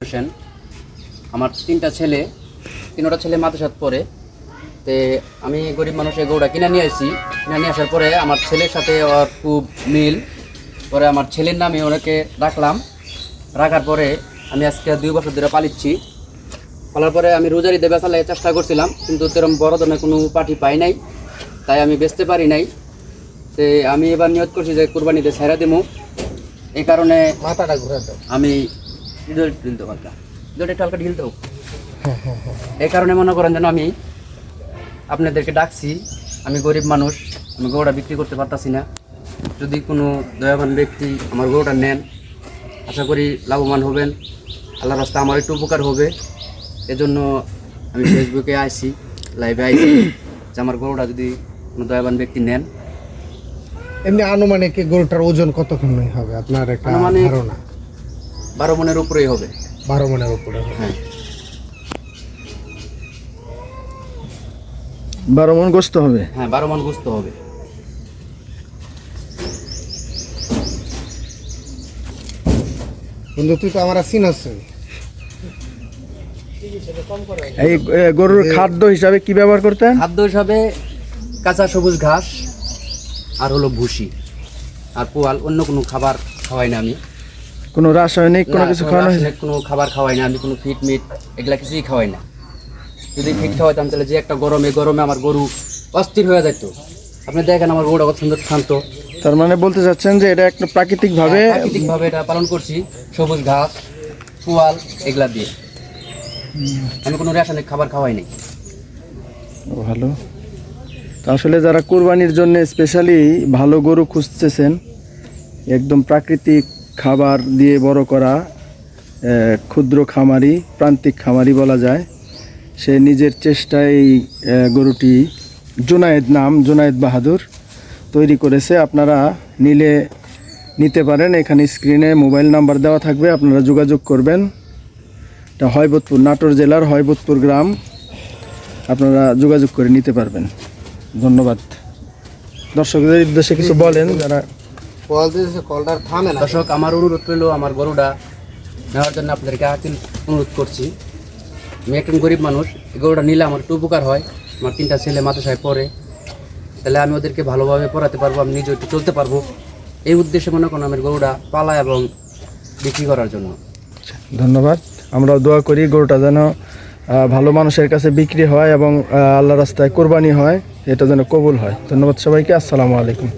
হোসেন। আমার তিনটা ছেলে মাদ্রাসাত পড়ে। তে আমি গরিব মানুষের গরুটা কিনে নিয়ে আসার পরে আমার ছেলের সাথে ওর খুব মিল। পরে আমার ছেলের নামে ওনাকে রাখার পরে আমি আজকে 2 বছর ধরে পালার পরে আমি রোজারিতে বেচালে চেষ্টা করছিলাম, কিন্তু তেরম বড় ধরনের কোনো পার্টি পাই নাই, তাই আমি বেচতে পারি নাই। তো আমি এবার নিয়ত করছি যে কুরবানিতে ছেড়ে দেবো। এই কারণে মাথাটা ঘুরে দাও। আমি এই কারণে মনে করেন যেন আমি আপনাদেরকে ডাকছি। আমি গরিব মানুষ, আমি গরুটা বিক্রি করতে পারতাছি না। যদি কোনো দয়াবান ব্যক্তি আমার গরুটা নেন, আশা করি লাভবান হবেন, আল্লাহর রাস্তায় আমার একটু উপকার হবে। এজন্য আমি ফেসবুকে লাইভে আইছি যে আমার গরুটা যদি কোনো দয়াবান ব্যক্তি নেন। এমনি আনুমানিক গরুটার ওজন কতক্ষণ হবে আপনার একটা ধারণা? 12 মনের উপরেই হবে। 12 মনের উপরে? হ্যাঁ, 12 মন গোস্ত হবে। হ্যাঁ, 12 মন গোস্ত হবে। কিন্তু তুই তো আমার চিনস। এই গরুর খাদ্য হিসাবে কি ব্যবহার করতেন? খাদ্য হিসাবে কাঁচা সবুজ ঘাস আর হলো ভুসি আর পোয়াল, অন্য কোনো খাবার খাওয়াই না আমি। কোনো রাসায়নিক কোনো কিছু খাওয়ানো হয়েছে? কোনো খাবার খাওয়াই না আমি, কোনো ফিট মিট এগুলা কিছুই খাওয়াই না। যদি ফিট খাওয়াইতাম তাহলে যে একটা গরমে আমার গরু অস্থির হয়ে যেত। আপনি দেখেন আমার গরুটা কত সুন্দর শান্ত। তার মানে বলতে চাচ্ছেন যে এটা একটা প্রাকৃতিকভাবে এটা পালন করছি, সবুজ ঘাস পোয়াল এগুলা দিয়ে। আমি কোনো রাসায়নিক খাবার খাওয়াই নাই। ভালো। তো আসলে যারা কুরবানির জন্য স্পেশালি ভালো গরু খুঁজতেছেন, একদম প্রাকৃতিক খাবার দিয়ে বড় করা ক্ষুদ্র খামারি, প্রান্তিক খামারি বলা যায়, সে নিজের চেষ্টায় এই গরুটি জুনায়েদ বাহাদুর তৈরি করেছে। আপনারা নিতে পারেন। এখানে স্ক্রিনে মোবাইল নাম্বার দেওয়া থাকবে, আপনারা যোগাযোগ করবেন। এটা হয়বতপুর, নাটোর জেলার হয়বতপুর গ্রাম। আপনারা যোগাযোগ করে নিতে পারবেন। ধন্যবাদ। দর্শকদের উদ্দেশ্যে কিছু বলেন যারা দর্শক, আমার অনুরোধ রইল আমার গরুটা নেওয়ার জন্য আপনাদেরকে অনুরোধ করছি। আমি একজন গরিব মানুষ, এই গরুটা নিলে আমার একটু উপকার হয়। আমার 3টা ছেলে মাদ্রাসায় পড়ে, তাহলে আমি ওদেরকে ভালোভাবে পড়াতে পারবো, আমি নিজে একটু চলতে পারবো। এই উদ্দেশ্যে মনে করেন আমার গরুটা পালা এবং বিক্রি করার জন্য। ধন্যবাদ। আমরাও দোয়া করি গরুটা যেন ভালো মানুষের কাছে বিক্রি হয় এবং আল্লাহর রাস্তায় কোরবানি হয়, এটা যেন কবুল হয়। ধন্যবাদ সবাইকে। আসসালামু আলাইকুম।